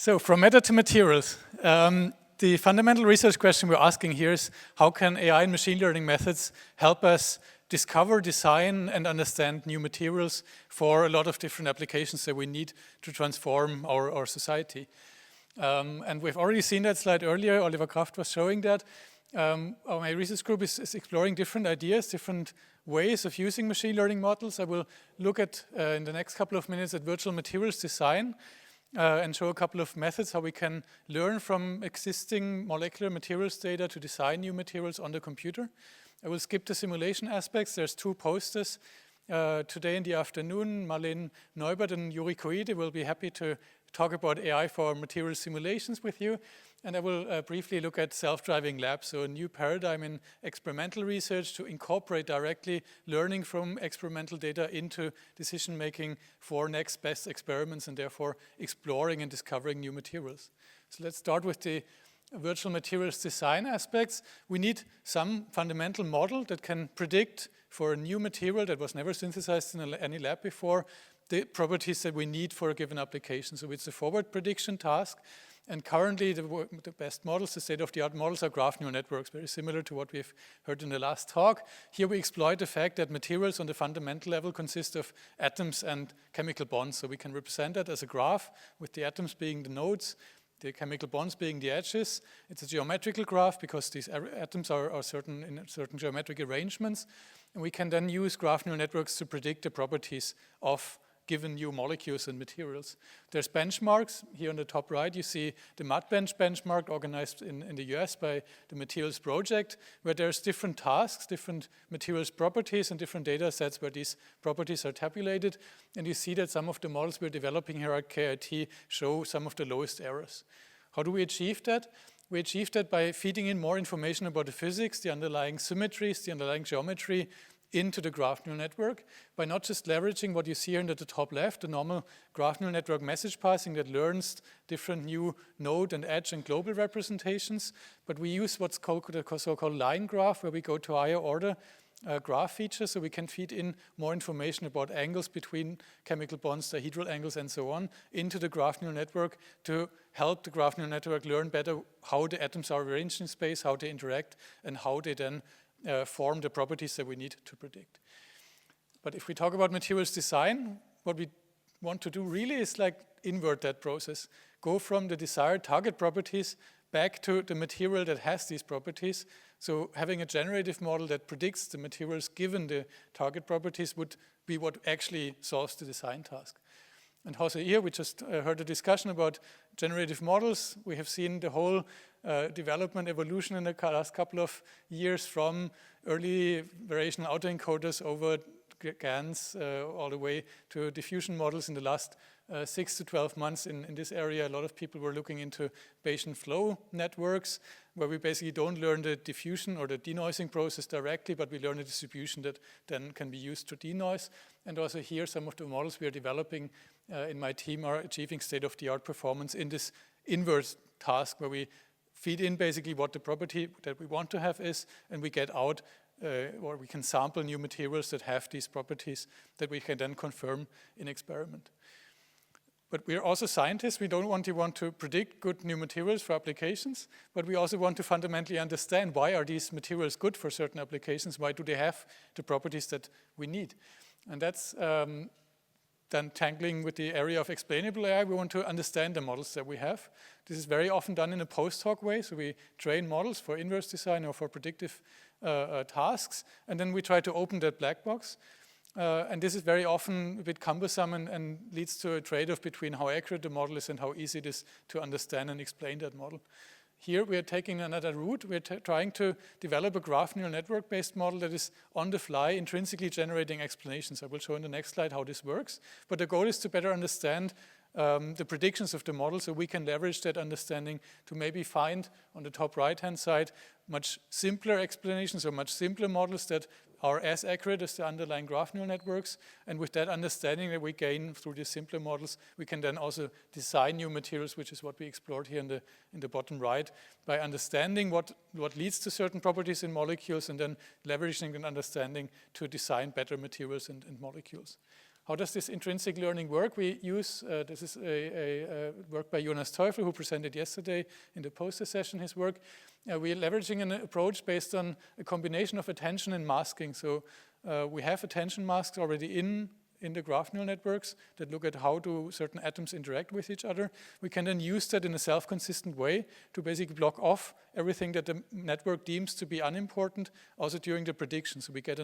So from matter to materials, the fundamental research question we're asking here is how can AI and machine learning methods help us discover, design, and understand new materials for a lot of different applications that we need to transform our society. And we've already seen that slide earlier. Oliver Kraft was showing that. My research group is exploring different ideas, different ways of using machine learning models. I will look at, in the next couple of minutes, at virtual materials design and show a couple of methods how we can learn from existing molecular materials data to design new materials on the computer. I will skip the simulation aspects. There's two posters today in the afternoon. Marlene Neubert and Yuri Koide will be happy to talk about AI for material simulations with you. And I will briefly look at self-driving labs, so a new paradigm in experimental research to incorporate directly learning from experimental data into decision-making for next best experiments and therefore exploring and discovering new materials. So let's start with the virtual materials design aspects. We need some fundamental model that can predict for a new material that was never synthesized in any lab before the properties that we need for a given application. So it's a forward prediction task. And currently, the best models, the state-of-the-art models, are graph neural networks, very similar to what we've heard in the last talk. Here we exploit the fact that materials on the fundamental level consist of atoms and chemical bonds. So we can represent that as a graph, with the atoms being the nodes, the chemical bonds being the edges. It's a geometrical graph because these atoms are in certain geometric arrangements. And we can then use graph neural networks to predict the properties of given new molecules and materials. There's benchmarks. Here on the top right, you see the MudBench benchmark organized in the US by the Materials Project, where there's different tasks, different materials properties, and different data sets where these properties are tabulated. And you see that some of the models we're developing here at KIT show some of the lowest errors. How do we achieve that? We achieve that by feeding in more information about the physics, the underlying symmetries, the underlying geometry, into the graph neural network by not just leveraging what you see here at the top left, the normal graph neural network message passing that learns different new node and edge and global representations, but we use what's called the so-called line graph, where we go to higher order graph features, so we can feed in more information about angles between chemical bonds, dihedral angles, and so on, into the graph neural network to help the graph neural network learn better how the atoms are arranged in space, how they interact, and how they then form the properties that we need to predict. But if we talk about materials design, what we want to do really is like invert that process. Go from the desired target properties back to the material that has these properties. So having a generative model that predicts the materials given the target properties would be what actually solves the design task. And also here we just heard a discussion about generative models. We have seen the whole development evolution in the last couple of years from early variational autoencoders over GANs all the way to diffusion models in the last 6 to 12 months in this area. A lot of people were looking into Bayesian flow networks, where we basically don't learn the diffusion or the denoising process directly, but we learn a distribution that then can be used to denoise. And also here, some of the models we are developing in my team are achieving state-of-the-art performance in this inverse task, where we feed in basically what the property that we want to have is, and we get out, or we can sample new materials that have these properties that we can then confirm in experiment. But we are also scientists. We don't want to predict good new materials for applications, but we also want to fundamentally understand why are these materials good for certain applications, why do they have the properties that we need. And that's then tangling with the area of explainable AI. We want to understand the models that we have. This is very often done in a post-hoc way, so we train models for inverse design or for predictive tasks, and then we try to open that black box. And this is very often a bit cumbersome and leads to a trade-off between how accurate the model is and how easy it is to understand and explain that model. Here we are taking another route. We're trying to develop a graph neural network-based model that is on the fly, intrinsically generating explanations. I will show in the next slide how this works. But the goal is to better understand the predictions of the model, so we can leverage that understanding to maybe find on the top right-hand side much simpler explanations or much simpler models that are as accurate as the underlying graph neural networks. And with that understanding that we gain through these simpler models, we can then also design new materials, which is what we explored here in the bottom right, by understanding what leads to certain properties in molecules and then leveraging an understanding to design better materials and molecules. How does this intrinsic learning work? We use, this is a work by Jonas Teufel, who presented yesterday in the poster session, his work. We're leveraging an approach based on a combination of attention and masking. So we have attention masks already in the graph neural networks that look at how do certain atoms interact with each other. We can then use that in a self-consistent way to basically block off everything that the network deems to be unimportant, also during the prediction. So we get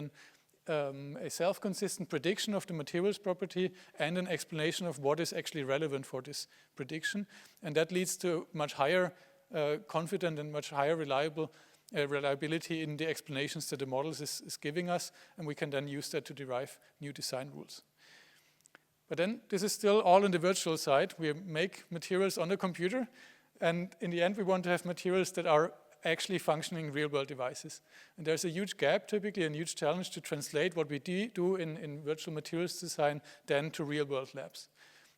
a self-consistent prediction of the materials property and an explanation of what is actually relevant for this prediction. And that leads to much higher confident and much higher reliability in the explanations that the models is giving us, and we can then use that to derive new design rules. But then this is still all on the virtual side. We make materials on the computer, and in the end we want to have materials that are actually functioning real-world devices. And there's a huge gap, typically, and huge challenge to translate what we do in virtual materials design then to real-world labs.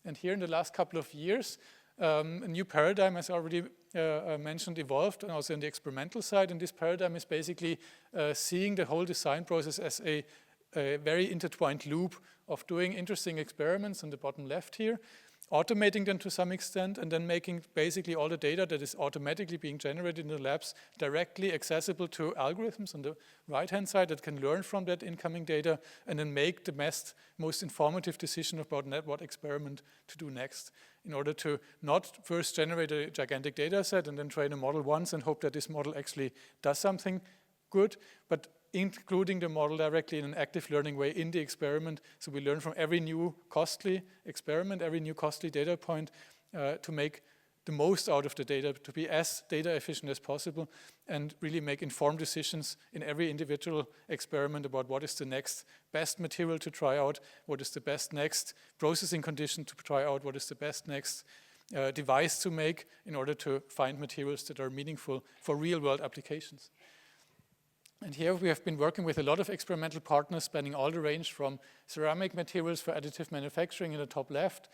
And here in the last couple of years, a new paradigm, as I already mentioned, evolved, and also in the experimental side. And this paradigm is basically seeing the whole design process as a very intertwined loop of doing interesting experiments on the bottom left here, automating them to some extent, and then making basically all the data that is automatically being generated in the labs directly accessible to algorithms on the right-hand side that can learn from that incoming data and then make the most informative decision about what experiment to do next, in order to not first generate a gigantic data set and then train a model once and hope that this model actually does something good, but including the model directly in an active learning way in the experiment. So we learn from every new costly experiment, every new costly data point to make the most out of the data, to be as data efficient as possible, and really make informed decisions in every individual experiment about what is the next best material to try out, what is the best next processing condition to try out, what is the best next device to make in order to find materials that are meaningful for real-world applications. And here we have been working with a lot of experimental partners spanning all the range from ceramic materials for additive manufacturing in the top left,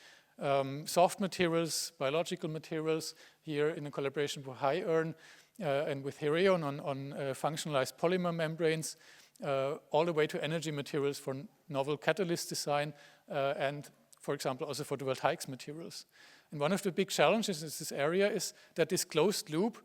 soft materials, biological materials, here in a collaboration with HAICON and with Herion on functionalized polymer membranes, all the way to energy materials for novel catalyst design and, for example, also photovoltaics materials. And one of the big challenges in this area is that this closed loop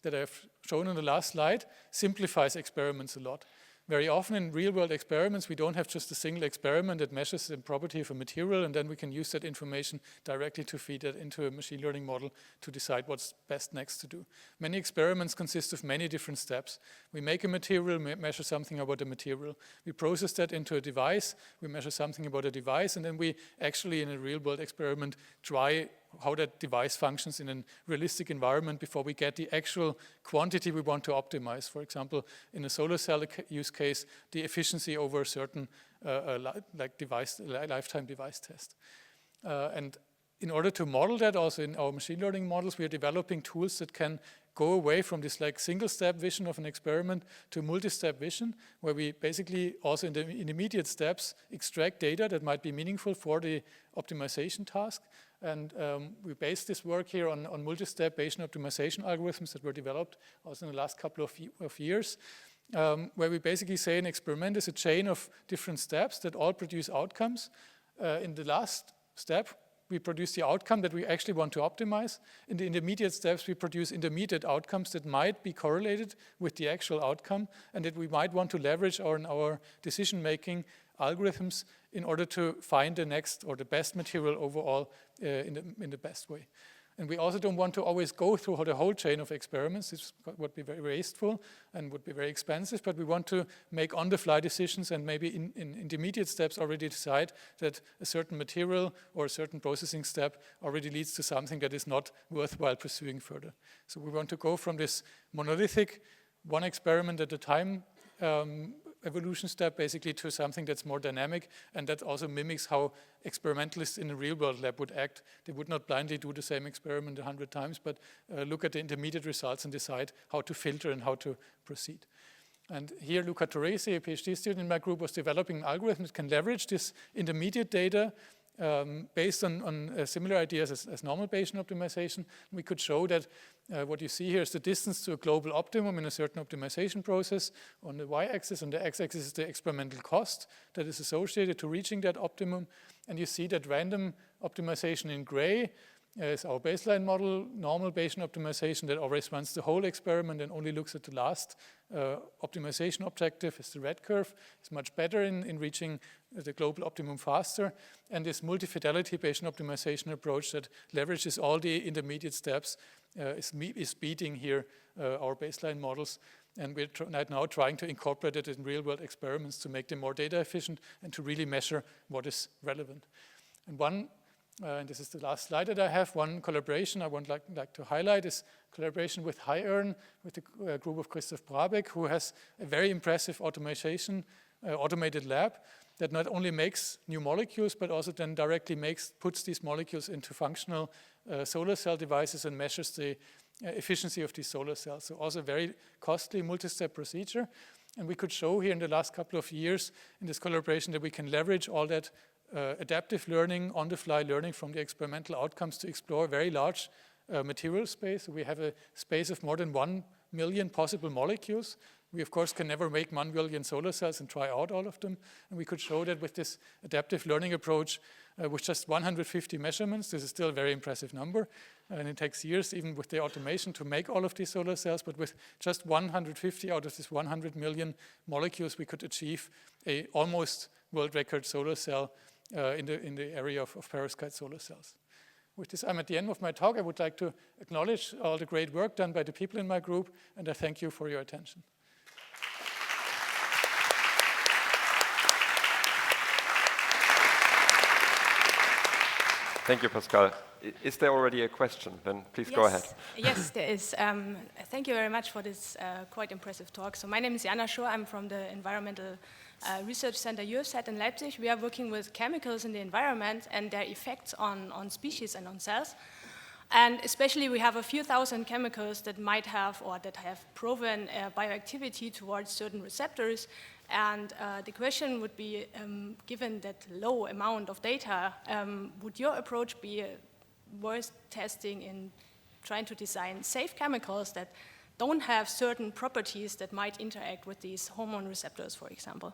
that I've shown on the last slide simplifies experiments a lot. Very often in real-world experiments, we don't have just a single experiment that measures the property of a material, and then we can use that information directly to feed it into a machine learning model to decide what's best next to do. Many experiments consist of many different steps. We make a material, measure something about the material. We process that into a device, we measure something about a device, and then we actually, in a real-world experiment, try how that device functions in a realistic environment before we get the actual quantity we want to optimize. For example, in a solar cell use case, the efficiency over a certain lifetime device test. And in order to model that also in our machine learning models, we are developing tools that can go away from this single-step vision of an experiment to multi-step vision, where we basically also in the intermediate steps extract data that might be meaningful for the optimization task. And we base this work here on multi-step Bayesian optimization algorithms that were developed also in the last couple of years, where we basically say an experiment is a chain of different steps that all produce outcomes. In the last step, we produce the outcome that we actually want to optimize. In the intermediate steps, we produce intermediate outcomes that might be correlated with the actual outcome and that we might want to leverage in our decision-making algorithms in order to find the next or the best material overall in the best way. And we also don't want to always go through the whole chain of experiments. This would be very wasteful and would be very expensive, but we want to make on-the-fly decisions and maybe in intermediate steps already decide that a certain material or a certain processing step already leads to something that is not worthwhile pursuing further. So we want to go from this monolithic, one experiment at a time evolution step basically to something that's more dynamic, and that also mimics how experimentalists in a real-world lab would act. They would not blindly do the same experiment 100 times, but look at the intermediate results and decide how to filter and how to proceed. And here Luca Torresi, a PhD student in my group, was developing an algorithm that can leverage this intermediate data based on similar ideas as normal Bayesian optimization. We could show that what you see here is the distance to a global optimum in a certain optimization process. On the y-axis, on the x-axis is the experimental cost that is associated to reaching that optimum. And you see that random optimization in gray is our baseline model. Normal Bayesian optimization that always runs the whole experiment and only looks at the last optimization objective is the red curve. It's much better in reaching the global optimum faster. And this multi-fidelity Bayesian optimization approach that leverages all the intermediate steps is beating here our baseline models. And we're now trying to incorporate it in real-world experiments to make them more data efficient and to really measure what is relevant. And and this is the last slide that I have, one collaboration I would like to highlight is collaboration with HAICON, with the group of Christoph Brabeck, who has a very impressive automated lab that not only makes new molecules, but also then directly puts these molecules into functional solar cell devices and measures the efficiency of these solar cells. So also a very costly multi-step procedure. And we could show here in the last couple of years in this collaboration that we can leverage all that adaptive learning, on-the-fly learning from the experimental outcomes to explore a very large material space. We have a space of more than 1 million possible molecules. We, of course, can never make 1 billion solar cells and try out all of them. And we could show that with this adaptive learning approach, with just 150 measurements, this is still a very impressive number. And it takes years, even with the automation, to make all of these solar cells. But with just 150 out of this 100 million molecules, we could achieve a almost world record solar cell in the area of perovskite solar cells. With this, I'm at the end of my talk. I would like to acknowledge all the great work done by the people in my group, and I thank you for your attention. Thank you, Pascal. Is there already a question? Then please go ahead. Yes, there is. Thank you very much for this quite impressive talk. So my name is Jana Schor. I'm from the Environmental Research Center UFZ in Leipzig. We are working with chemicals in the environment and their effects on species and on cells. And especially we have a few thousand chemicals that might have or that have proven bioactivity towards certain receptors. And the question would be, given that low amount of data, would your approach be worth testing in trying to design safe chemicals that don't have certain properties that might interact with these hormone receptors, for example?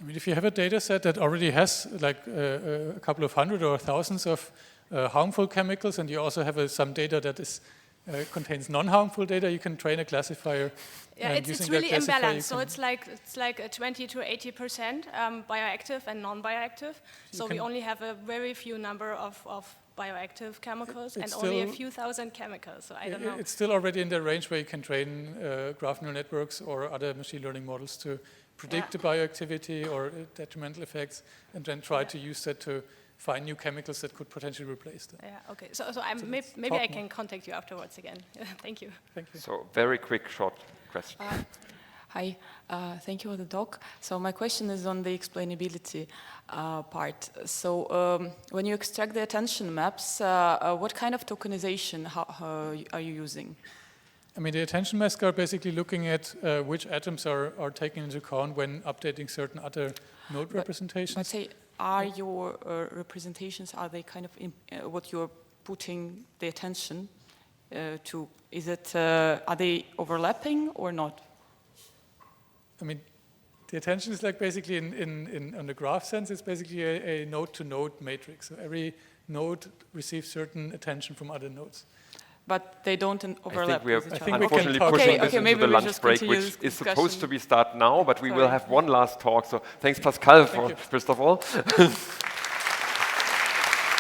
I mean, if you have a data set that already has like a couple of hundred or thousands of harmful chemicals, and you also have some data that is contains non-harmful data, you can train a classifier. Yeah, it's really imbalanced. So it's like a 20 to 80% bioactive and non-bioactive. So we only have a very few number of bioactive chemicals and only a few thousand chemicals. So I don't know. It's still already in the range where you can train graph neural networks or other machine learning models to predict the bioactivity or detrimental effects, and then try to use that to find new chemicals that could potentially replace them. Yeah, okay. So maybe I can contact you afterwards again. Thank you. Thank you. So very quick, short question. Hi, thank you for the talk. So my question is on the explainability part. So when you extract the attention maps, what kind of tokenization are you using? I mean, the attention masks are basically looking at which atoms are taken into account when updating certain other node representations. But say, are your representations, are they kind of what you're putting the attention to? Is it, are they overlapping or not? I mean, the attention is like basically on the graph sense, it's basically a node-to-node matrix. So every node receives certain attention from other nodes. But they don't overlap with each other. Unfortunately pushing this into the lunch break, which is supposed to be start now, but we will have one last talk. So thanks, Pascal, first of all.